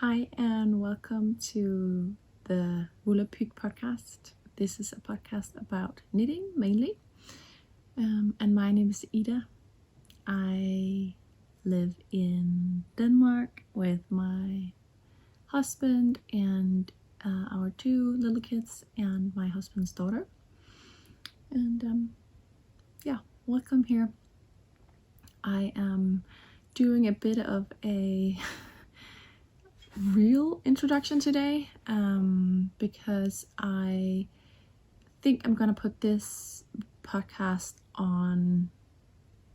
Hi and welcome to the WOOLapyk podcast. This is a podcast about knitting mainly. And my name is Ida. I live in Denmark with my husband and our two little kids and my husband's daughter. And welcome here. I am doing a bit of a real introduction today because I think I'm gonna put this podcast on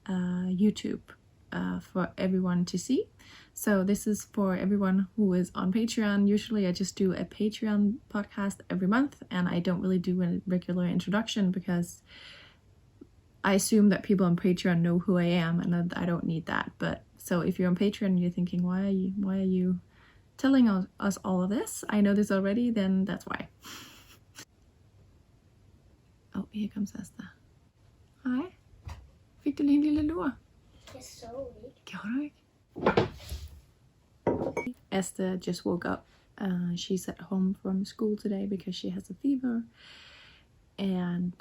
YouTube for everyone to see. So this is for everyone who is on Patreon. Usually I just do a Patreon podcast every month and I don't really do a regular introduction because I assume that people on Patreon know who I am and I don't need that. But so if you're on Patreon and you're thinking, why are you telling us all of this? I know this already, then that's why. Oh, here comes Asta. Hej. Fik du lige en lille lur? Jeg sov ikke. Gjorde du ikke? Asta just woke up. She's at home from school today because she has a fever. And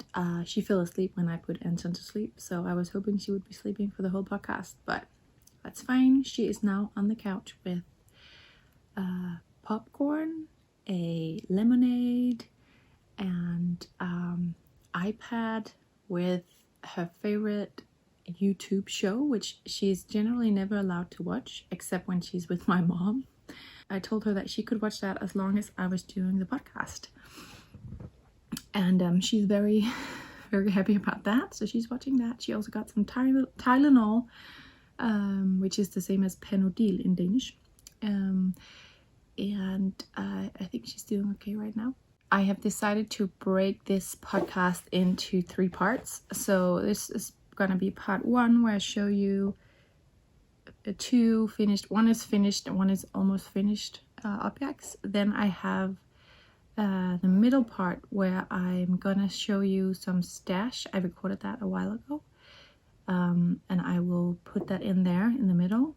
she fell asleep when I put Anton to sleep. So I was hoping she would be sleeping for the whole podcast. But that's fine. She is now on the couch with popcorn, a lemonade, and iPad with her favorite YouTube show, which she's generally never allowed to watch except when she's with my mom. I told her that she could watch that as long as I was doing the podcast. And she's very, very happy about that. So she's watching that. She also got some Tylenol, which is the same as Panodil in Danish. And I think she's doing okay right now. I have decided to break this podcast into 3 parts. So this is gonna be part 1 where I show you 2 finished. One is finished and one is almost finished objects. Then I have the middle part where I'm gonna show you some stash. I recorded that a while ago. And I will put that in there in the middle.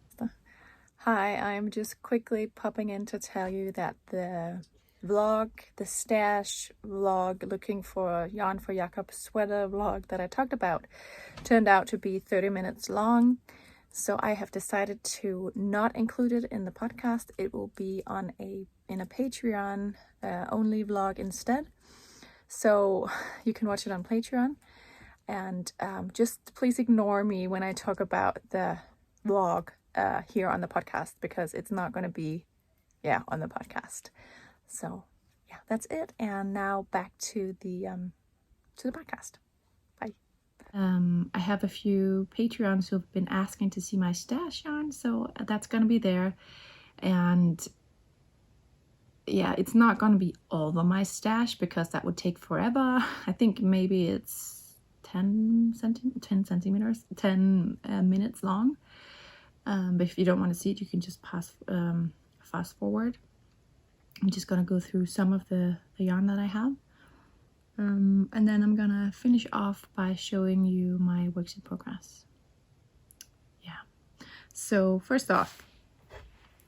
Hi, I'm just quickly popping in to tell you that the stash vlog, looking for yarn for Jakob's sweater vlog that I talked about, turned out to be 30 minutes long. So I have decided to not include it in the podcast. It will be in a Patreon only vlog instead. So you can watch it on Patreon. And just please ignore me when I talk about the vlog here on the podcast, because it's not going to be on the podcast. So yeah, that's it. And now back to the podcast. Bye. I have a few Patreons who've been asking to see my stash yarn, so that's going to be there. And yeah, it's not going to be all of my stash because that would take forever. I think maybe it's 10 minutes long. But if you don't want to see it, you can just fast forward. I'm just going to go through some of the yarn that I have. And then I'm going to finish off by showing you my works in progress. Yeah. So first off,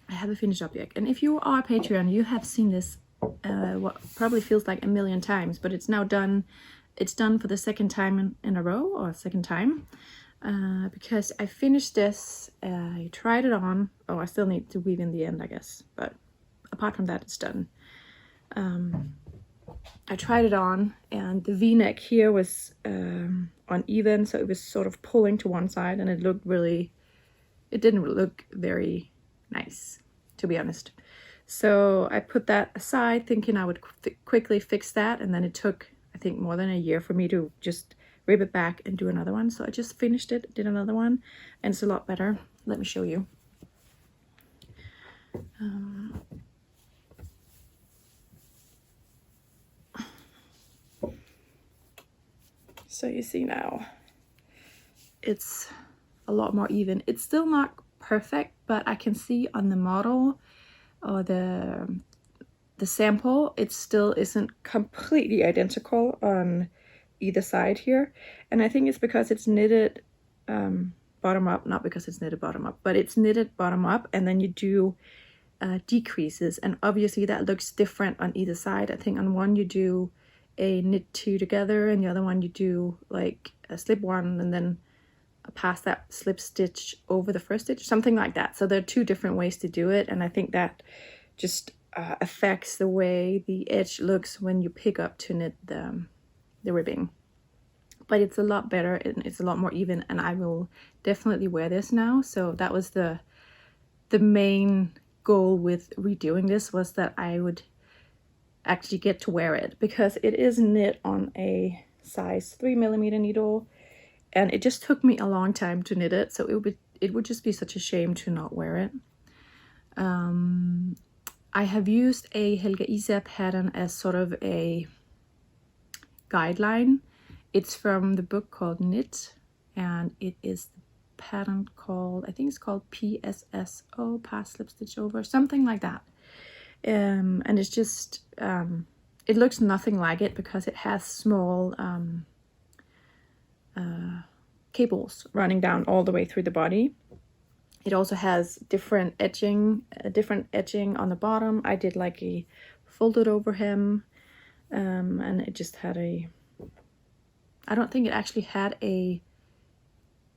I have a finished object. And if you are a Patreon, you have seen this what probably feels like a million times, but it's now done. It's done for the second time in a row, or second time. Because I finished this, I tried it on. Oh, I still need to weave in the end, I guess. But apart from that, it's done. I tried it on, and the V-neck here was uneven, so it was sort of pulling to one side, and it didn't look very nice, to be honest. So I put that aside, thinking I would quickly fix that, and then it took, I think, more than a year for me to just rip it back and do another one. So I just finished it, did another one, and it's a lot better. Let me show you. So you see now, it's a lot more even. It's still not perfect, but I can see on the model or the sample, it still isn't completely identical on either side here. And I think it's because it's knitted bottom up, not because it's knitted bottom up, but it's knitted bottom up, and then you do decreases, and obviously that looks different on either side. I think on one you do a knit two together, and the other one you do like a slip one and then pass that slip stitch over the first stitch, something like that. So there are two different ways to do it, and I think that just affects the way the edge looks when you pick up to knit the ribbing. But it's a lot better and it's a lot more even, and I will definitely wear this now. So that was the main goal with redoing this, was that I would actually get to wear it, because it is knit on a size 3mm needle, and it just took me a long time to knit it, so it would just be such a shame to not wear it. I have used a Helga Isa pattern as sort of a guideline. It's from the book called Knit, and it is the pattern called, I think it's called PSSO, Pass Slip Stitch Over, something like that. And it's just, it looks nothing like it because it has small cables running down all the way through the body. It also has different edging on the bottom. I did like a folded over hem, and it just had I don't think it actually had a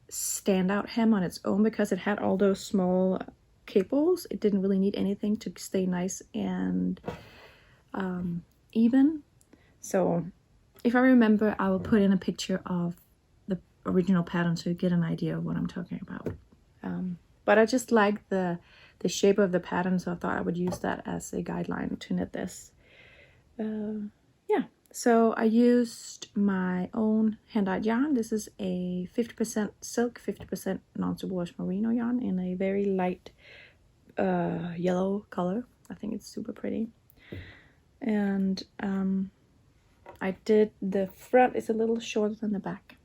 standout hem on its own, because it had all those small cables. It didn't really need anything to stay nice and even. So if I remember, I will put in a picture of the original pattern so you get an idea of what I'm talking about. But I just like the shape of the pattern, so I thought I would use that as a guideline to knit this. Yeah, so I used my own hand-dyed yarn. This is a 50% silk, 50% non-superwash merino yarn in a very light yellow color. I think it's super pretty. And I did, the front is a little shorter than the back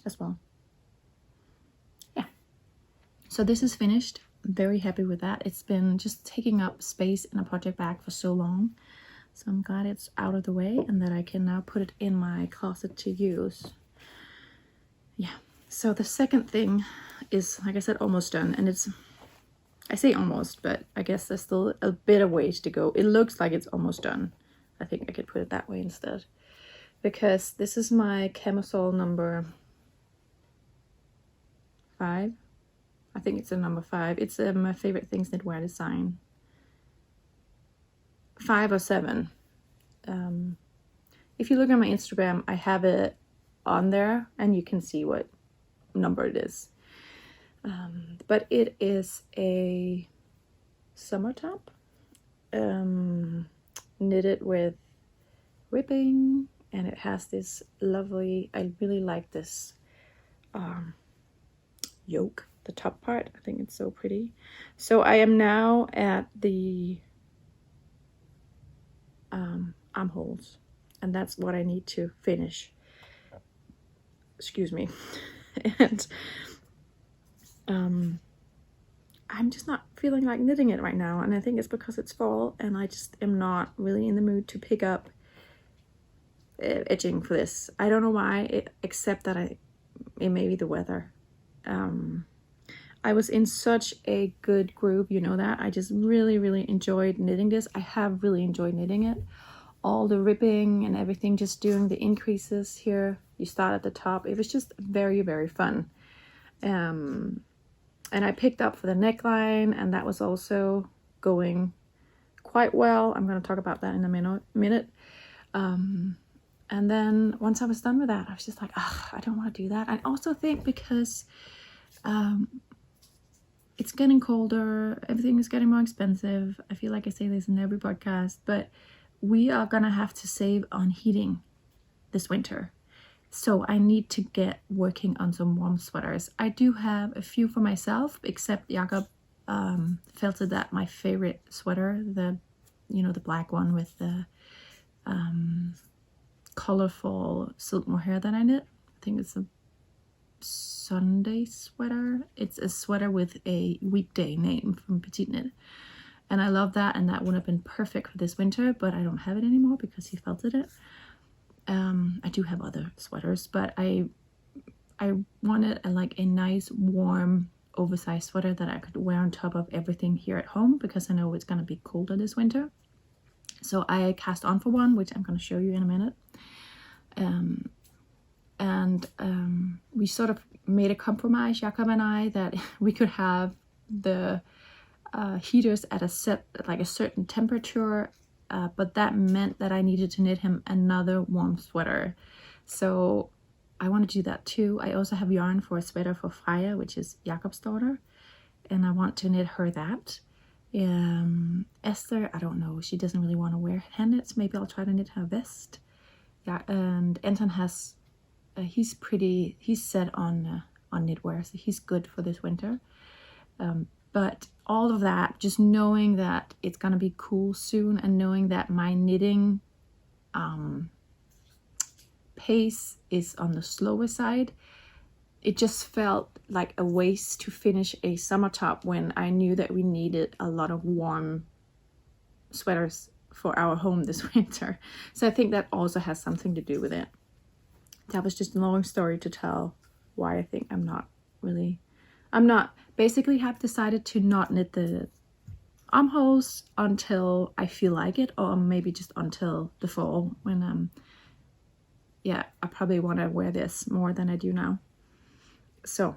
as well. Yeah, so this is finished. I'm very happy with that. It's been just taking up space in a project bag for so long, so I'm glad it's out of the way and that I can now put it in my closet to use. Yeah, so the second thing is, like I said, almost done, and it's, I say almost, but I guess there's still a bit of ways to go. It looks like it's almost done. I think I could put it that way instead, because this is my camisole number 5. I think it's a number 5. It's my favorite things knitwear design. 5 or 7. If you look at my Instagram, I have it on there and you can see what number it is. But it is a summer top, knitted with ribbing, and it has this lovely, I really like this yoke, the top part. I think it's so pretty. So I am now at the armholes, and that's what I need to finish. Excuse me. And I'm just not feeling like knitting it right now, and I think it's because it's fall and I just am not really in the mood to pick up edging for this. I don't know why, except that it may be the weather. I was in such a good groove, you know that. I just really enjoyed knitting this. I have really enjoyed knitting it. All the ribbing and everything, just doing the increases here. You start at the top. It was just very fun. And I picked up for the neckline, and that was also going quite well. I'm going to talk about that in a minute. And then once I was done with that, I was just like, I don't want to do that. I also think because it's getting colder, everything is getting more expensive. I feel like I say this in every podcast, but we are gonna have to save on heating this winter. So I need to get working on some warm sweaters. I do have a few for myself, except Jakob felted that my favorite sweater, the black one with the colorful silk mohair that I knit. I think it's a Sunday sweater. It's a sweater with a weekday name from Petite Knit, and I love that, and that would have been perfect for this winter, but I don't have it anymore because he felted it. I do have other sweaters, but I wanted a nice warm oversized sweater that I could wear on top of everything here at home, because I know it's going to be colder this winter. So I cast on for one, which I'm going to show you in a minute. We sort of made a compromise, Jakob and I, that we could have the heaters at a certain temperature, but that meant that I needed to knit him another warm sweater. So I want to do that too. I also have yarn for a sweater for Freya, which is Jakob's daughter, and I want to knit her that. Esther, I don't know, she doesn't really want to wear hand knits. Maybe I'll try to knit her vest. Yeah, and Anton has he's set on knitwear, so he's good for this winter. But all of that, just knowing that it's gonna be cool soon, and knowing that my knitting pace is on the slower side, it just felt like a waste to finish a summer top when I knew that we needed a lot of warm sweaters for our home this winter. So I think that also has something to do with it. That was just a long story to tell why I think basically have decided to not knit the armholes until I feel like it, or maybe just until the fall when I probably want to wear this more than I do now. So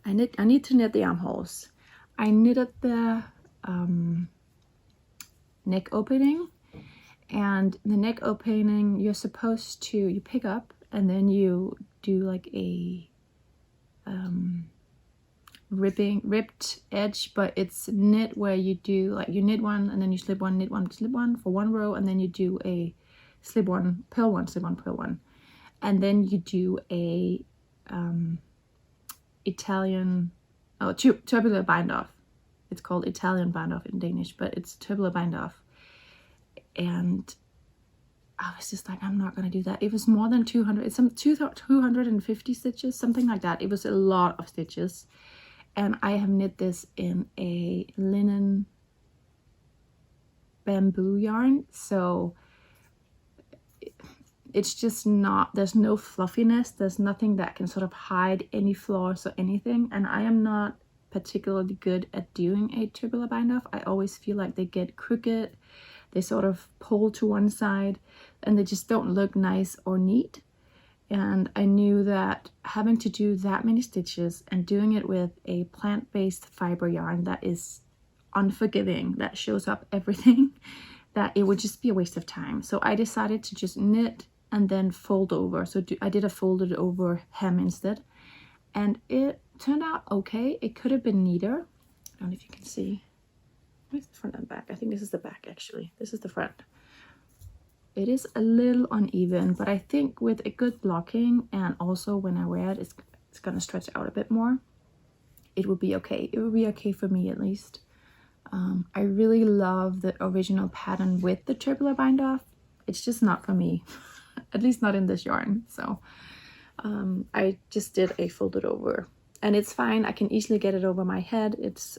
I need to knit the armholes. I knitted the neck opening, and the neck opening you're supposed to, you pick up and then you do like a ripped edge, but it's knit where you do like, you knit one and then you slip one, knit one, slip one for one row, and then you do a slip one, purl one, slip one, purl one, and then you do a tubular bind off. It's called Italian bind off in Danish, but it's tubular bind off. And I was just like, I'm not gonna do that. It was more than 200, it's some 250 stitches, something like that. It was a lot of stitches, and I have knit this in a linen bamboo yarn, so it's just not, there's no fluffiness, there's nothing that can sort of hide any flaws or anything, and I am not particularly good at doing a tubular bind off. I always feel like they get crooked, they sort of pull to one side, and they just don't look nice or neat. And I knew that having to do that many stitches and doing it with a plant-based fiber yarn that is unforgiving, that shows up everything, that it would just be a waste of time. So I decided to just knit and then fold over. So I did a folded over hem instead, and it turned out okay. It could have been neater. I don't know if you can see. Where's the front and back? I think this is the back actually. This is the front. It is a little uneven, but I think with a good blocking, and also when I wear it, it's gonna stretch out a bit more. It will be okay. It will be okay for me at least. I really love the original pattern with the tubular bind off. It's just not for me, at least not in this yarn. So I just did a folded over, and it's fine. I can easily get it over my head. It's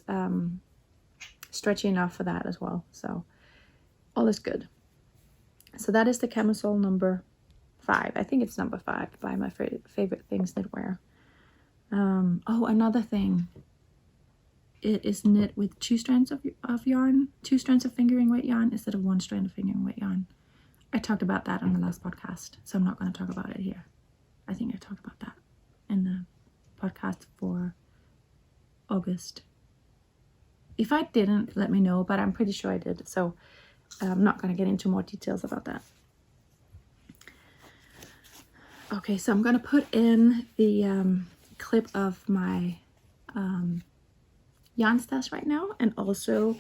stretchy enough for that as well. So all is good. So that is the camisole number 5. I think it's number 5 by my favorite things knitwear. Oh, another thing. It is knit with 2 strands of yarn, 2 strands of fingering weight yarn instead of 1 strand of fingering weight yarn. I talked about that on the last podcast, so I'm not going to talk about it here. I think I talked about that in the podcast for August. If I didn't, let me know, but I'm pretty sure I did. So I'm not going to get into more details about that. Okay, so I'm going to put in the clip of my yarn stash right now, and also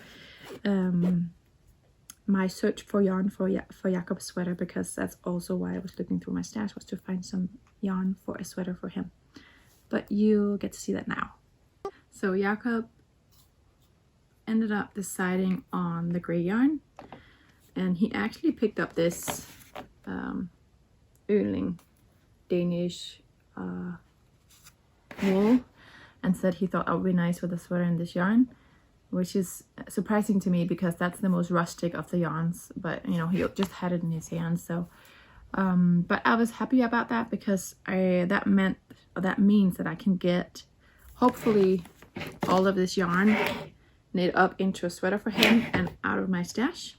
my search for yarn for Jakob's sweater, because that's also why I was looking through my stash, was to find some yarn for a sweater for him. But you'll get to see that now. So Jakob ended up deciding on the gray yarn, and he actually picked up this Øling Danish wool and said he thought that would be nice with a sweater in this yarn, which is surprising to me because that's the most rustic of the yarns, but you know, he just had it in his hands. So but I was happy about that, because that means that I can get hopefully all of this yarn knit up into a sweater for him and out of my stash.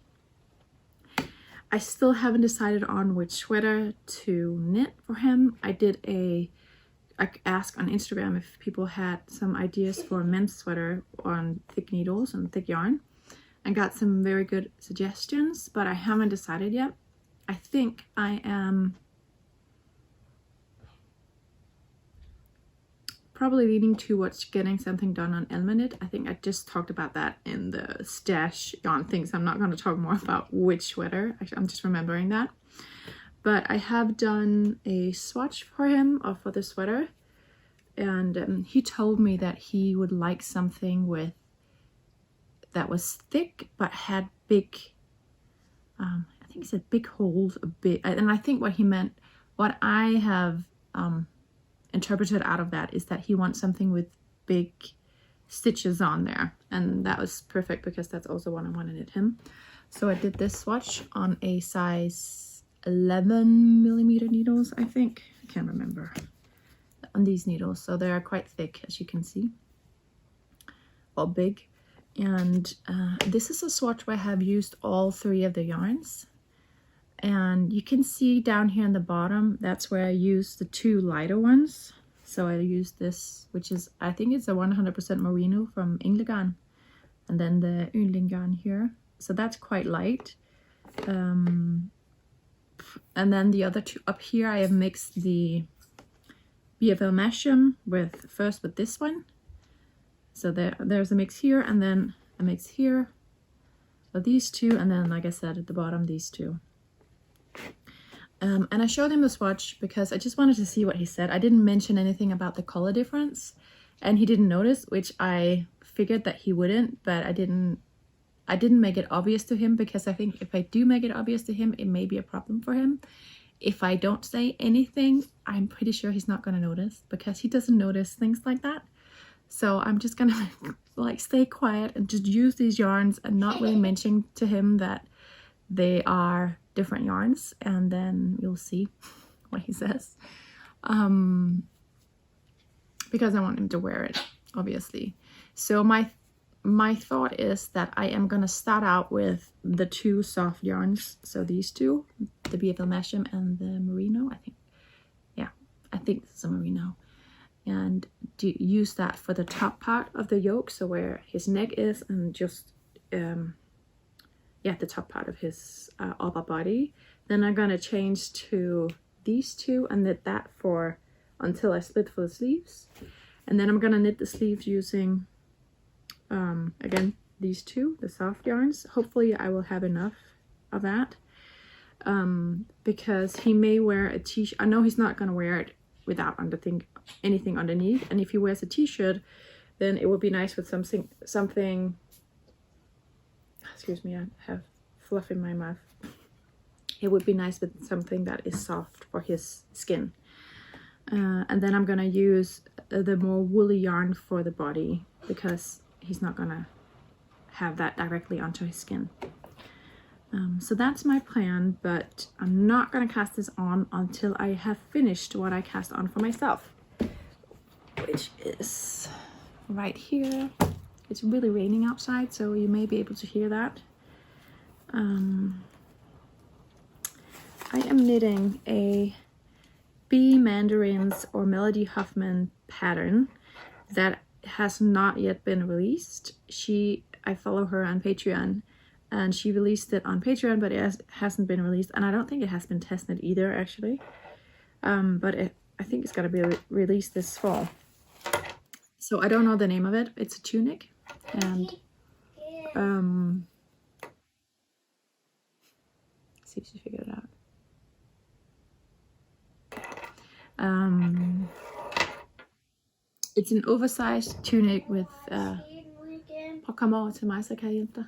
I still haven't decided on which sweater to knit for him. I asked on Instagram if people had some ideas for a men's sweater on thick needles and thick yarn, and got some very good suggestions, but I haven't decided yet. I think I am probably leaning towards getting something done on Elmanit. I think I just talked about that in the stash yarn things. I'm not going to talk more about which sweater. Actually, I'm just remembering that. But I have done a swatch for him or for the sweater, and he told me that he would like something that was thick but had big, I think he said big holes, a bit. And I think what he meant, what I have interpreted out of that, is that he wants something with big stitches on there, and that was perfect because that's also what I want to knit him. So I did this swatch on a size 11mm needles, I think. I can't remember, on these needles. So they are quite thick, as you can see, or big. And this is a swatch where I have used all 3 of the yarns. And you can see down here in the bottom, that's where I used the 2 lighter ones. So I used this, which is, I think it's a 100% merino from Inglegarn, and then the Yngling yarn here. So that's quite light. And then the other 2 up here, I have mixed the BFL Masham with this one. So there's a mix here, and then a mix here. So these 2, and then, like I said, at the bottom, these 2. And I showed him the swatch because I just wanted to see what he said. I didn't mention anything about the color difference, and he didn't notice, which I figured that he wouldn't, but I didn't make it obvious to him, because I think if I do make it obvious to him, it may be a problem for him. If I don't say anything, I'm pretty sure he's not going to notice, because he doesn't notice things like that. So I'm just gonna like stay quiet and just use these yarns and not really mention to him that they are different yarns, and then you'll see what he says. Because I want him to wear it, obviously. So my thought is that I am gonna start out with the 2 soft yarns. So these 2, the BFL Masham and the merino, I think. Yeah, I think this is a merino. And use that for the top part of the yoke, so where his neck is, and just the top part of his upper body. Then I'm gonna change to these 2 and knit that for until I split for the sleeves, and then I'm gonna knit the sleeves using again these 2, the soft yarns. Hopefully I will have enough of that, because he may wear a t-shirt. I know he's not gonna wear it without anything underneath, and if he wears a t-shirt, then it would be nice with something, excuse me, I have fluff in my mouth. It would be nice with something that is soft for his skin. And then I'm gonna use the more woolly yarn for the body, because he's not gonna have that directly onto his skin. So that's my plan, but I'm not gonna cast this on until I have finished what I cast on for myself, which is right here. It's really raining outside, so you may be able to hear that. I am knitting a B Mandarins or Melody Huffman pattern that has not yet been released. I follow her on Patreon, and she released it on Patreon, but it hasn't been released, and I don't think it has been tested either, actually. But I think it's got to be released this fall. So I don't know the name of it. It's a tunic, and see if she figured it out. It's an oversized tunic with kom over til mig, så kan jeg hjælpe dig.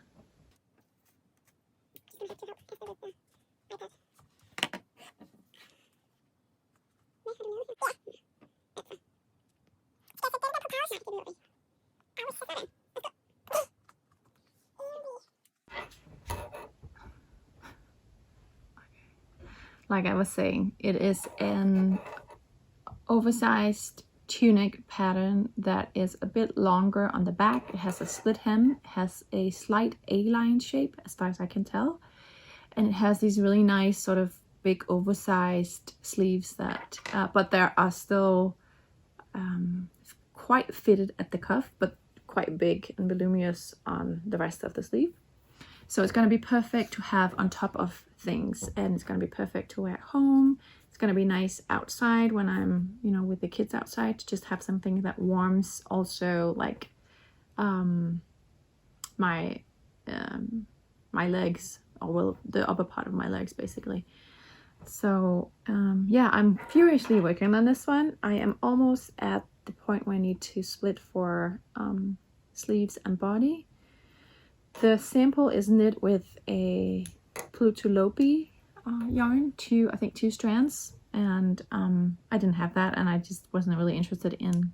Like I was saying, it is an oversized tunic pattern that is a bit longer on the back. It has a split hem, has a slight A-line shape as far as I can tell, and it has these really nice sort of big oversized sleeves that but there are still quite fitted at the cuff, but quite big and voluminous on the rest of the sleeve. So it's going to be perfect to have on top of things, and it's going to be perfect to wear at home. It's going to be nice outside when I'm, you know, with the kids outside, to just have something that warms also like my my legs, or well, the upper part of my legs basically. So yeah, I'm furiously working on this one. I am almost at the point where I need to split for sleeves and body. The sample is knit with a WOOLapyk yarn, I think two strands, and I didn't have that, and I just wasn't really interested in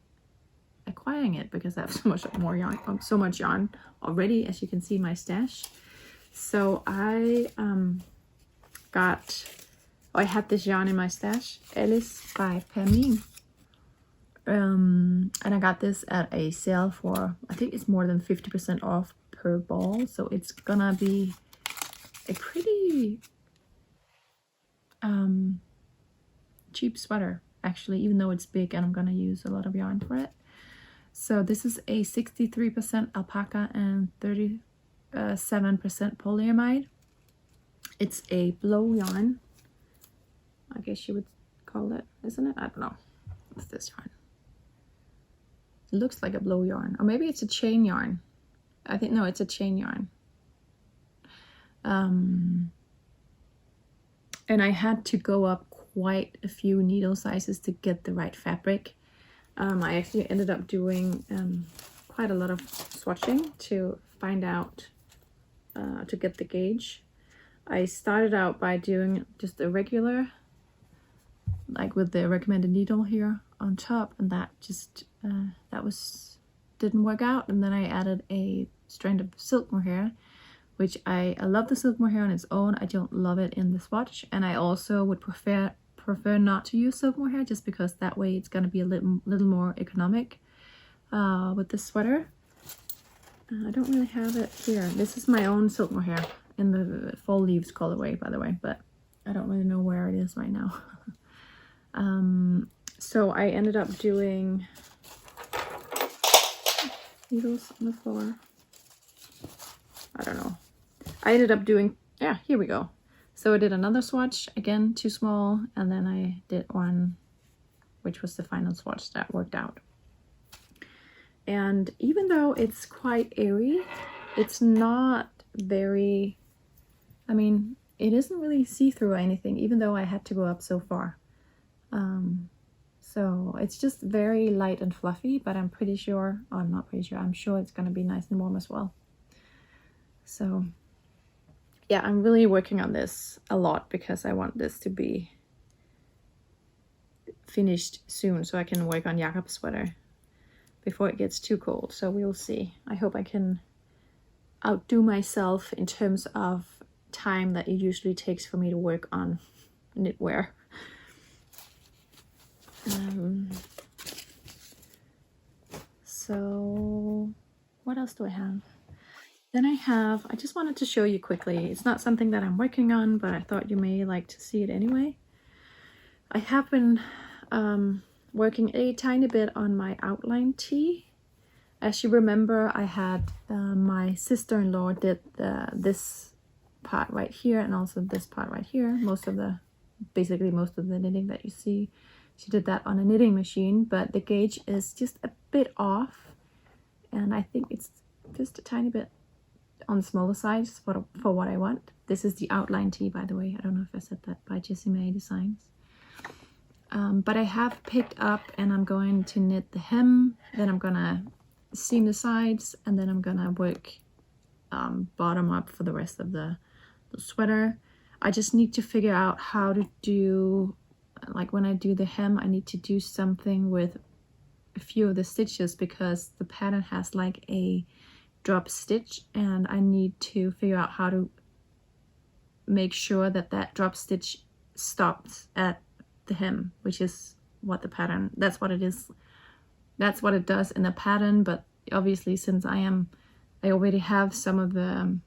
acquiring it because I have so much more yarn, so much yarn already, as you can see my stash. So I I had this yarn in my stash, Alice by Permine. And I got this at a sale for, I think it's more than 50% off per ball. So it's gonna be a pretty cheap sweater, actually, even though it's big and I'm gonna use a lot of yarn for it. So this is a 63% alpaca and 37% polyamide. It's a blow yarn, I guess you would call it, isn't it? I don't know. What's this yarn? It looks like a blow yarn, or maybe it's a chain yarn. I think, no, it's a chain yarn. And I had to go up quite a few needle sizes to get the right fabric. I actually ended up doing quite a lot of swatching to find out, to get the gauge. I started out by doing just a regular, like with the recommended needle here on top, and that just didn't work out. And then I added a strand of silk mohair, which I love the silk mohair on its own. I don't love it in the swatch, and I also would prefer not to use silk mohair, just because that way it's going to be a little more economic with this sweater. I don't really have it here. This is my own silk mohair in the fall leaves colorway, by the way, but I don't really know where it is right now. So I ended up doing needles on the floor. I don't know. I ended up doing, yeah, here we go. So I did another swatch, again, too small, and then I did one, which was the final swatch that worked out. And even though it's quite airy, it's not very, I mean, it isn't really see-through or anything, even though I had to go up so far. So it's just very light and fluffy, but I'm pretty sure, oh, I'm not pretty sure, I'm sure it's going to be nice and warm as well. So yeah, I'm really working on this a lot because I want this to be finished soon so I can work on Jakob's sweater before it gets too cold. So we'll see. I hope I can outdo myself in terms of time that it usually takes for me to work on knitwear. So what else do I have? Then I just wanted to show you quickly. It's not something that I'm working on, but I thought you may like to see it anyway. I have been working a tiny bit on my outline tee. As you remember, I had my sister-in-law did this part right here and also this part right here. Basically most of the knitting that you see, she did that on a knitting machine, but the gauge is just a bit off, and I think it's just a tiny bit on the smaller side for what I want. This is the outline tee, by the way. I don't know if I said that, by Jessie May Designs. But I have picked up, and I'm going to knit the hem, then I'm gonna seam the sides, and then I'm gonna work bottom up for the rest of the sweater. I just need to figure out how to do, like when I do the hem, I need to do something with a few of the stitches because the pattern has like a drop stitch, and I need to figure out how to make sure that that drop stitch stops at the hem, which is what the pattern, that's what it is that's what it does in the pattern, but obviously since I already have some of the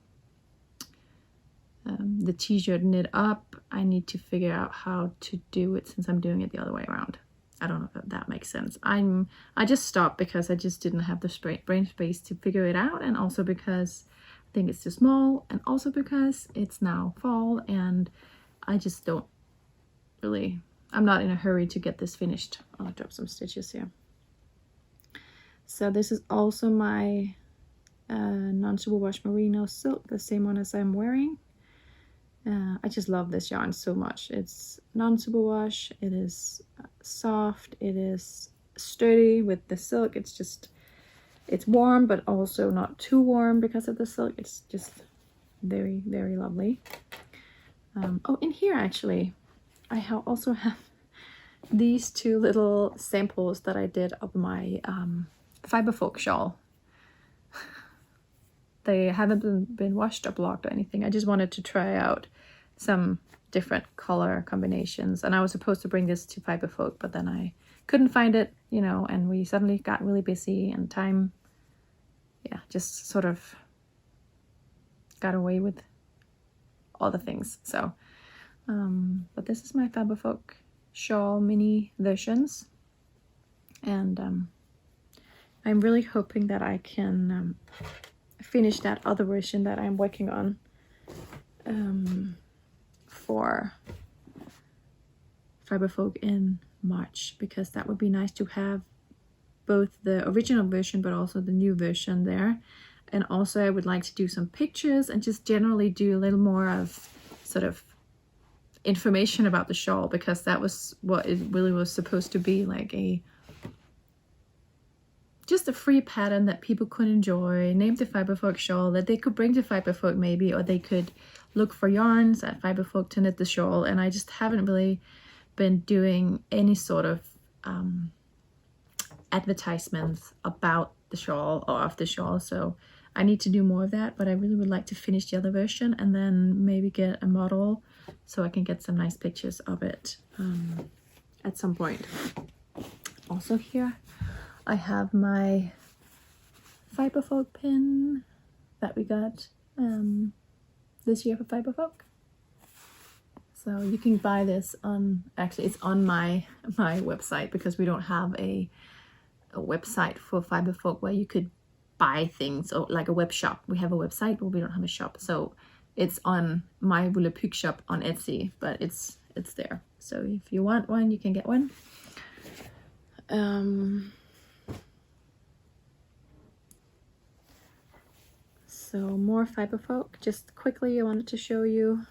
t-shirt knit up, I need to figure out how to do it since I'm doing it the other way around. I don't know if that makes sense. I just stopped because I just didn't have the brain space to figure it out, and also because I think it's too small, and also because it's now fall and I just don't really, I'm not in a hurry to get this finished. I'll drop some stitches here. So this is also my non-superwash merino silk, the same one as I'm wearing. I just love this yarn so much. It's non-superwash, it is soft, it is sturdy with the silk. It's warm, but also not too warm because of the silk. It's just very, very lovely. Oh, in here actually, I also have these two little samples that I did of my fiber folk shawl. They haven't been washed or blocked or anything. I just wanted to try out some different color combinations, and I was supposed to bring this to Fiber Folk, but then I couldn't find it, you know, and we suddenly got really busy and time, yeah, just sort of got away with all the things. So, but this is my Fiber Folk shawl mini versions, and I'm really hoping that I can finish that other version that I'm working on for Fiber Folk in March, because that would be nice to have both the original version but also the new version there. And also I would like to do some pictures and just generally do a little more of sort of information about the shawl, because that was what it really was supposed to be, like just a free pattern that people could enjoy, named the Fiber Folk shawl, that they could bring to Fiber Folk maybe, or they could look for yarns at Fiber Folk to knit the shawl. And I just haven't really been doing any sort of advertisements about the shawl or of the shawl, so I need to do more of that. But I really would like to finish the other version and then maybe get a model so I can get some nice pictures of it at some point. Also here I have my Fiber Folk pin that we got this year for Fiber Folk. So you can buy this on, actually it's on my website, because we don't have a website for Fiber Folk where you could buy things, or like a web shop. We have a website, but we don't have a shop. So it's on my WOOLapyk shop on Etsy, but it's there. So if you want one, you can get one. So more Fiber Folk. Just quickly, I wanted to show you.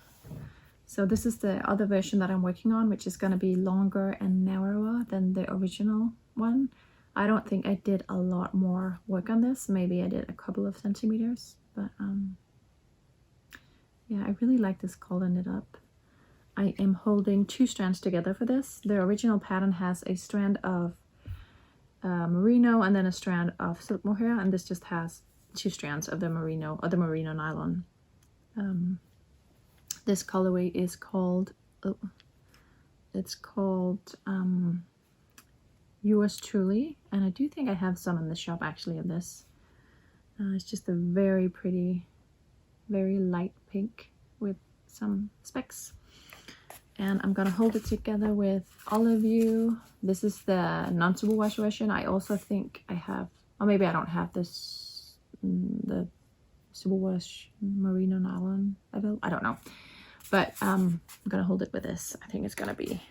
So this is the other version that I'm working on, which is going to be longer and narrower than the original one. I don't think I did a lot more work on this. Maybe I did a couple of centimeters, but yeah, I really like this collar knit up. I am holding 2 strands together for this. The original pattern has a strand of merino and then a strand of silk mohair, and this just has 2 strands of the merino, or the merino nylon. This colorway is called, it's called Yours Truly, and I do think I have some in the shop actually of this. It's just a very pretty, very light pink with some specks. And I'm gonna hold it together with Olive You. This is the non-superwash version. I also think I have, or maybe I don't have this, the superwash merino nylon. I don't know. But I'm gonna hold it with this. I think it's gonna be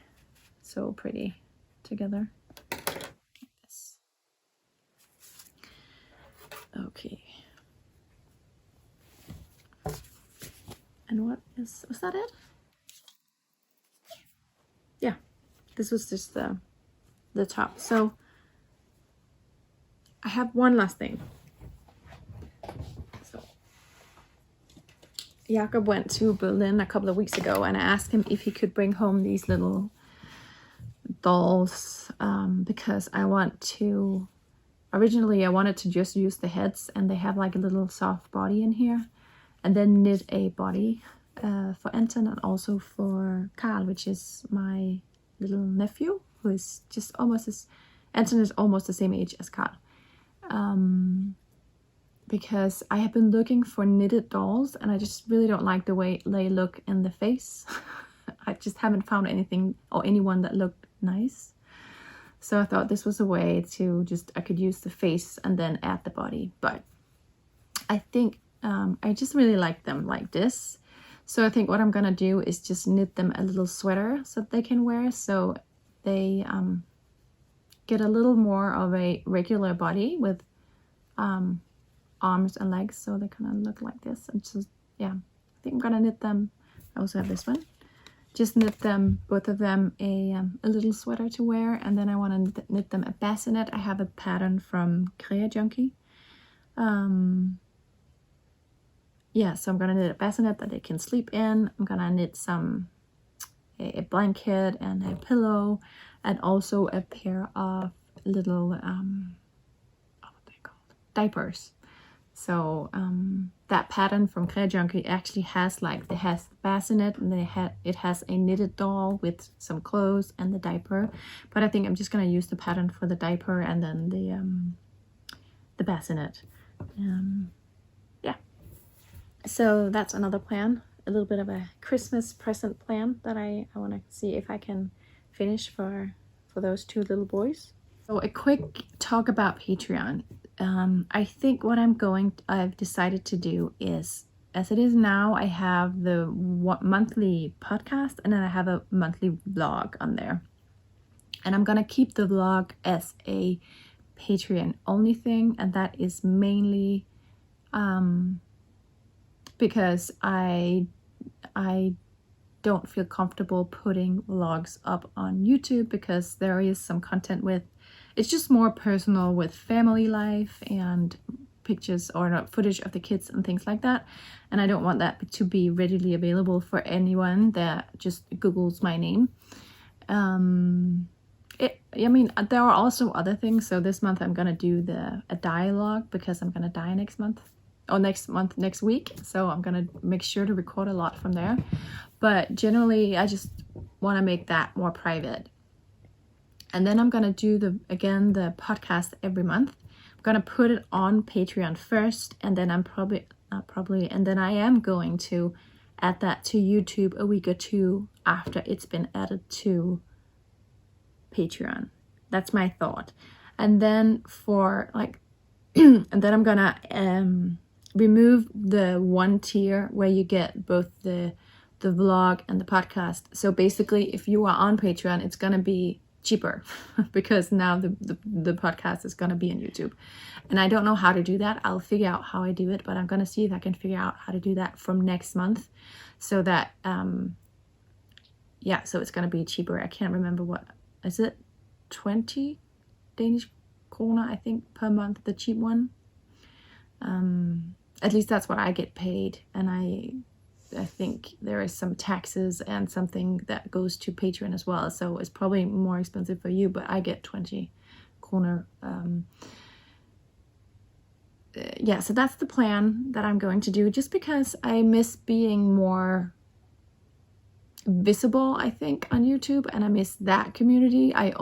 so pretty together. Like this. Okay. And was that it? Yeah, this was just the top. So I have one last thing. So Jakob went to Berlin a couple of weeks ago, and I asked him if he could bring home these little dolls, because I want to, originally I wanted to just use the heads, and they have like a little soft body in here, and then knit a body for Anton and also for Carl, which is my little nephew, who is just almost as Anton is almost the same age as Carl. Because I have been looking for knitted dolls and I just really don't like the way they look in the face. I just haven't found anything or anyone that looked nice. So I thought this was a way to just, I could use the face and then add the body. But I think I just really like them like this. So I think what I'm gonna do is just knit them a little sweater so that they can wear, so they get a little more of a regular body with arms and legs, so they kind of look like this. And just, yeah, I think I'm gonna knit them. I also have this one. Just knit them, both of them, a little sweater to wear, and then I want to knit them a bassinet. I have a pattern from Crea Junkie. Yeah, so I'm gonna knit a bassinet that they can sleep in. I'm gonna knit a blanket and a pillow, and also a pair of little what are they called? Diapers. So that pattern from Crea Junkie actually has it has the bassinet, and then it has a knitted doll with some clothes and the diaper. But I think I'm just gonna use the pattern for the diaper and then the bassinet. Yeah. So that's another plan, a little bit of a Christmas present plan that I want to see if I can finish for those two little boys. So a quick talk about Patreon. I think what I've decided to do is, as it is now, I have the monthly podcast and then I have a monthly vlog on there. And I'm gonna keep the vlog as a Patreon only thing, and that is mainly because I don't feel comfortable putting vlogs up on YouTube, because there is some content with, it's just more personal with family life and pictures or not footage of the kids and things like that, and I don't want that to be readily available for anyone that just Googles my name. I mean, there are also other things. So this month I'm gonna do a dialogue, because I'm gonna die next week, so I'm gonna make sure to record a lot from there. But generally I just want to make that more private. And then I'm gonna do the podcast every month. I'm gonna put it on Patreon first, and then I'm and then I am going to add that to YouTube a week or two after it's been added to Patreon. That's my thought. And then and then I'm gonna remove the one tier where you get both the vlog and the podcast. So basically, if you are on Patreon, it's gonna be cheaper because now the podcast is gonna be on YouTube. And I don't know how to do that. I'll figure out how I do it, but I'm gonna see if I can figure out how to do that from next month, so that yeah, so it's gonna be cheaper. I can't remember what is it, 20 Danish kroner, I think, per month, the cheap one. At least that's what I get paid, and I think there is some taxes and something that goes to Patreon as well, so it's probably more expensive for you, but I get 20 kroner. Yeah, so that's the plan that I'm going to do, just because I miss being more visible, I think, on YouTube, and I miss that community. I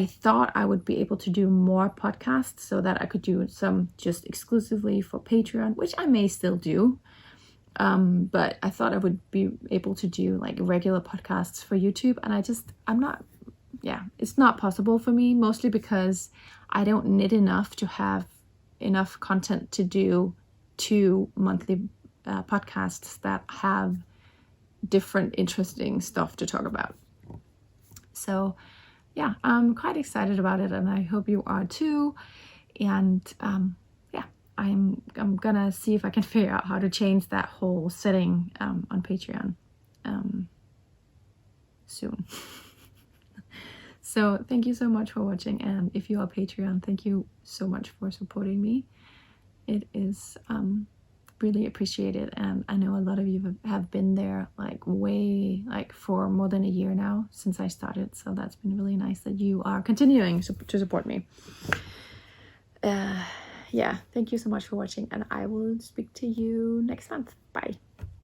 thought I would be able to do more podcasts, so that I could do some just exclusively for Patreon, which I may still do. But I thought I would be able to do like regular podcasts for YouTube, and it's not possible for me, mostly because I don't knit enough to have enough content to do 2 monthly podcasts that have different interesting stuff to talk about. So yeah, I'm quite excited about it, and I hope you are too. And yeah, I'm gonna see if I can figure out how to change that whole setting on Patreon soon. So thank you so much for watching, and if you are Patreon, thank you so much for supporting me. It is really appreciated, and I know a lot of you have been there for more than a year now since I started, so that's been really nice that you are continuing to support me. Yeah, thank you so much for watching, and I will speak to you next month. Bye.